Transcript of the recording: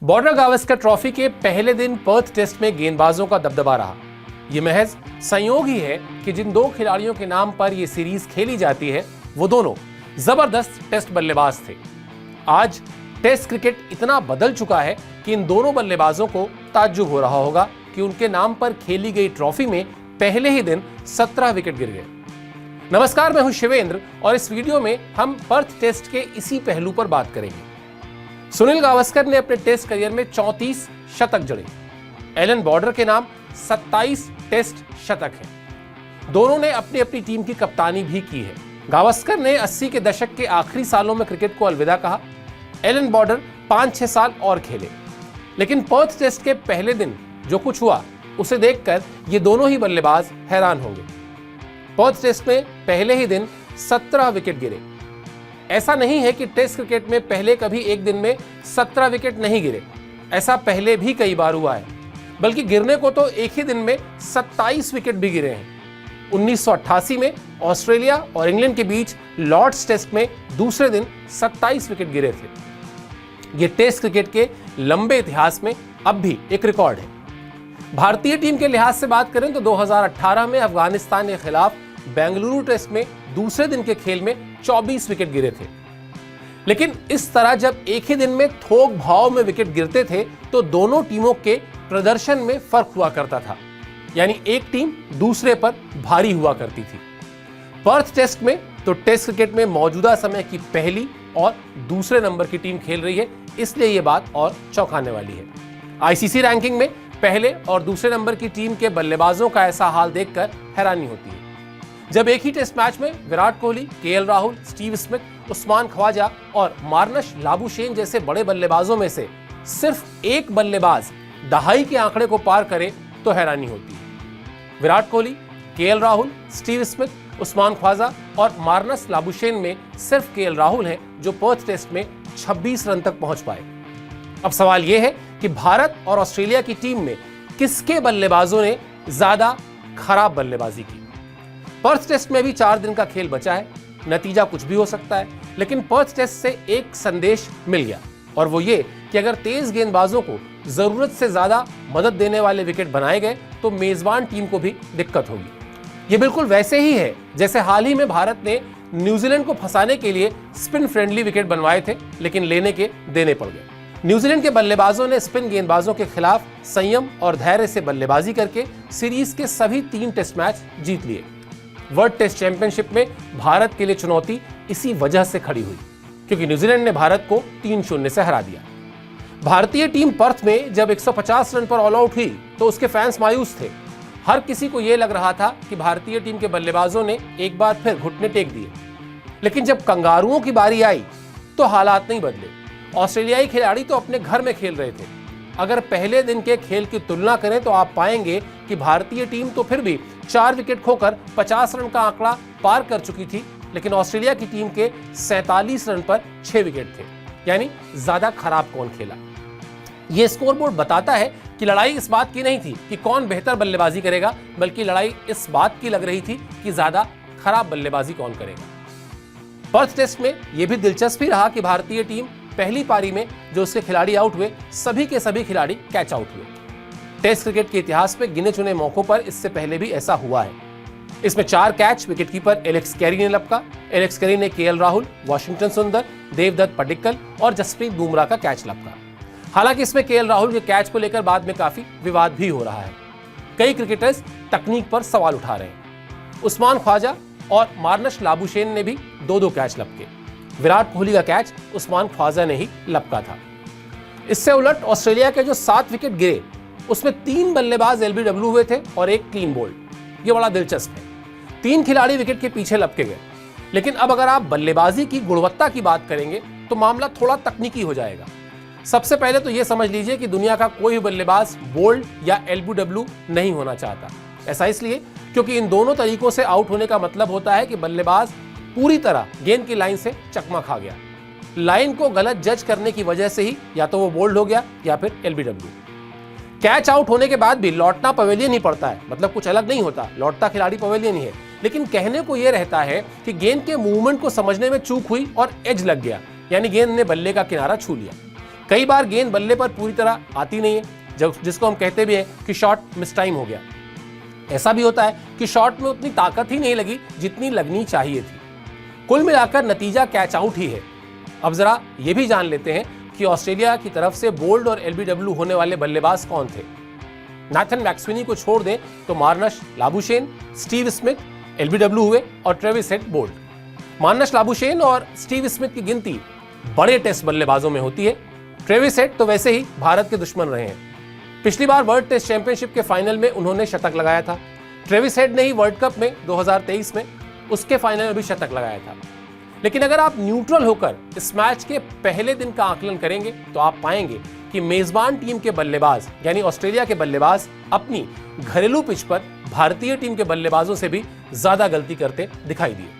Border Gavaskar trophy के पहले दिन पर्थ टेस्ट में गेंदबाजों का दबदबा रहा। यह महज संयोग ही है कि जिन दो खिलाड़ियों के नाम पर यह सीरीज खेली जाती है वो दोनों जबरदस्त टेस्ट बल्लेबाज थे। आज टेस्ट क्रिकेट इतना बदल चुका है कि इन दोनों बल्लेबाजों को ताज्जुब हो रहा होगा कि उनके नाम पर खेली गई ट्रॉफी में पहले ही दिन 17 विकेट गिर गए। नमस्कार, मैं हूं शिवेंद्र और इस वीडियो में हम पर्थ टेस्ट के इसी पहलू पर बात करेंगे। सुनील गावस्कर ने अपने टेस्ट करियर में 34 शतक जड़े। एलन बॉर्डर के नाम 27 टेस्ट शतक हैं। दोनों ने अपनी अपनी टीम की कप्तानी भी की है। गावस्कर ने 80 के दशक के आखिरी सालों में क्रिकेट को अलविदा कहा। एलन बॉर्डर 5-6 साल और खेले, लेकिन पर्थ टेस्ट के पहले दिन जो कुछ हुआ उसे देखकर ये दोनों ही बल्लेबाज हैरान होंगे। पर्थ टेस्ट में पहले ही दिन 17 विकेट गिरे। ऐसा नहीं है कि टेस्ट क्रिकेट में पहले कभी एक दिन में 17 विकेट नहीं गिरे, ऐसा पहले भी कई बार हुआ है, बल्कि गिरने को तो एक ही दिन में 27 विकेट भी गिरे हैं। 1988 में ऑस्ट्रेलिया और इंग्लैंड के बीच लॉर्ड्स टेस्ट में दूसरे दिन 27 विकेट गिरे थे। यह टेस्ट क्रिकेट के लंबे इतिहास में अब भी एक रिकॉर्ड है। भारतीय टीम के लिहाज से बात करें तो 2018 में अफगानिस्तान के खिलाफ बेंगलुरु टेस्ट में दूसरे दिन के खेल में 24 विकेट गिरे थे। लेकिन इस तरह जब एक ही दिन में थोक भाव में विकेट गिरते थे तो दोनों टीमों के प्रदर्शन में फर्क हुआ करता था, यानी एक टीम दूसरे पर भारी हुआ करती थी। पर्थ टेस्ट में तो टेस्ट क्रिकेट में मौजूदा समय की पहली और दूसरे नंबर की टीम खेल रही है, इसलिए यह बात और चौंकाने वाली है। आईसीसी रैंकिंग में पहले और दूसरे नंबर की टीम के बल्लेबाजों का ऐसा हाल देखकर हैरानी होती है। जब एक ही टेस्ट मैच में विराट कोहली, केएल राहुल, स्टीव स्मिथ, उस्मान ख्वाजा और मार्नश लाबुशेन जैसे बड़े बल्लेबाजों में से सिर्फ एक बल्लेबाज दहाई के आंकड़े को पार करे तो हैरानी होती है। विराट कोहली, केएल राहुल, स्टीव स्मिथ, उस्मान ख्वाजा और मार्नस लाबुशेन में सिर्फ केएल राहुल हैं जो पर्थ टेस्ट में 26 रन तक पहुंच पाए। अब सवाल यह है कि भारत और ऑस्ट्रेलिया की टीम में किसके बल्लेबाजों ने ज्यादा खराब बल्लेबाजी की। पर्थ टेस्ट में भी 4 दिन का खेल बचा है, नतीजा कुछ भी हो सकता है, लेकिन पर्थ टेस्ट से एक संदेश मिल गया और वो ये कि अगर तेज गेंदबाजों को जरूरत से ज्यादा मदद देने वाले विकेट बनाए गए तो मेजबान टीम को भी दिक्कत होगी। ये बिल्कुल वैसे ही है जैसे हाल ही में भारत ने न्यूजीलैंड को फंसाने के लिए स्पिन फ्रेंडली विकेट बनवाए थे, लेकिन लेने के देने पड़ गए। न्यूजीलैंड के बल्लेबाजों ने स्पिन गेंदबाजों के खिलाफ संयम और धैर्य से बल्लेबाजी करके सीरीज के सभी 3 टेस्ट मैच जीत लिए। वर्ल्ड टेस्ट चैंपियनशिप में भारत के लिए चुनौती इसी वजह से खड़ी हुई, क्योंकि न्यूजीलैंड ने भारत को 3-0 से हरा दिया। भारतीय टीम पर्थ में जब 150 रन पर ऑल आउट हुई तो उसके फैंस मायूस थे। हर किसी को यह लग रहा था कि भारतीय टीम के बल्लेबाजों ने एक बार फिर घुटने टेक दिए। लेकिन जब कंगारुओं की बारी आई तो हालात नहीं बदले। ऑस्ट्रेलियाई खिलाड़ी तो अपने घर में खेल रहे थे। अगर पहले दिन के खेल की तुलना करें तो आप पाएंगे कि भारतीय टीम तो फिर भी 4 विकेट खोकर 50 रन का आंकड़ा पार कर चुकी थी, लेकिन ऑस्ट्रेलिया की टीम के 47 रन पर 6 विकेट थे, यानी ज्यादा खराब कौन खेला। यह स्कोरबोर्ड बताता है कि लड़ाई इस बात की नहीं थी कि कौन बेहतर बल्लेबाजी करेगा, बल्कि लड़ाई इस बात की लग रही थी कि ज्यादा खराब बल्लेबाजी कौन करेगा। पर्थ टेस्ट में यह भी दिलचस्प ही रहा कि भारतीय टीम पहली पारी में जो उसके खिलाड़ी आउट हुए सभी के सभी खिलाड़ी कैच आउट हुए। टेस्ट क्रिकेट के इतिहास में गिने चुने मौकों पर इससे पहले भी ऐसा हुआ है। इसमें 4 कैच विकेटकीपर एलेक्स कैरी ने लपका। एलेक्स कैरी ने केएल राहुल, वॉशिंगटन सुंदर, देवदत्त पडिक्कल और जसप्रीत बुमराह का कैच लपका। हालांकि इसमें केएल राहुल के कैच को लेकर बाद में काफी विवाद भी हो रहा है। कई क्रिकेटर्स तकनीक पर सवाल उठा रहे हैं। उस्मान ख्वाजा और मार्नश लाबुशेन ने भी 2-2 कैच लपके। विराट कोहली का कैच उस्मान ख्वाजा ने ही लपका था। इससे उलट ऑस्ट्रेलिया के जो 7 विकेट गिरे उसमें 3 बल्लेबाज एलबीडब्ल्यू हुए थे और एक क्लीन बोल्ड। ये बड़ा दिलचस्प है। 3 खिलाड़ी विकेट के पीछे लपके गए। लेकिन अब अगर आप बल्लेबाजी की गुणवत्ता की बात करेंगे तो मामला थोड़ा तकनीकी हो जाएगा। सबसे पहले तो यह समझ लीजिए कि दुनिया का कोई भी बल्लेबाज बोल्ड या एलबीडब्ल्यू नहीं होना चाहता। ऐसा इसलिए क्योंकि इन दोनों तरीकों से आउट होने का मतलब होता है कि बल्लेबाज पूरी तरह गेंद की लाइन से चकमा खा गया। लाइन को गलत जज करने की वजह से ही या तो वो बोल्ड हो गया या फिर एलबीडब्ल्यू। कैच आउट होने के बाद भी लौटना पवेलियन ही पड़ता है, मतलब कुछ अलग नहीं होता, लौटता खिलाड़ी पवेलियन ही है। लेकिन कहने को यह रहता है कि गेंद के मूवमेंट को समझने में चूक हुई और एज लग गया, यानी गेंद ने बल्ले का किनारा छू लिया। कई बार गेंद बल्ले पर पूरी तरह आती नहीं है, जिसको हम कहते भी हैं कि शॉट मिस टाइम हो गया। ऐसा भी होता है कि शॉट में उतनी ताकत ही नहीं लगी जितनी लगनी चाहिए थी। कुल मिलाकर नतीजा कैच आउट ही है। अब जरा ये भी जान लेते हैं कि ऑस्ट्रेलिया की तरफ से बोल्ड और एलबीडब्ल्यू होने वाले बल्लेबाज कौन थे। नाथन मैक्सवेनी को छोड़ दें तो मार्नश लाबुशेन, स्टीव स्मिथ एलबीडब्ल्यू हुए और ट्रेविस हेड बोल्ड। मार्नश लाबुशेन और स्टीव स्मिथ की गिनती बड़े टेस्ट बल्लेबाजों में होती है। ट्रेविस हेड तो वैसे ही भारत के दुश्मन रहे हैं। पिछली बार वर्ल्ड टेस्ट चैंपियनशिप के फाइनल में उन्होंने शतक लगाया था। ट्रेविस हेड ने ही वर्ल्ड कप में 2023 में उसके फाइनल में भी शतक लगाया था। लेकिन अगर आप न्यूट्रल होकर इस मैच के पहले दिन का आकलन करेंगे तो आप पाएंगे कि मेजबान टीम के बल्लेबाज यानी ऑस्ट्रेलिया के बल्लेबाज अपनी घरेलू पिच पर भारतीय टीम के बल्लेबाजों से भी ज्यादा गलती करते दिखाई दिए।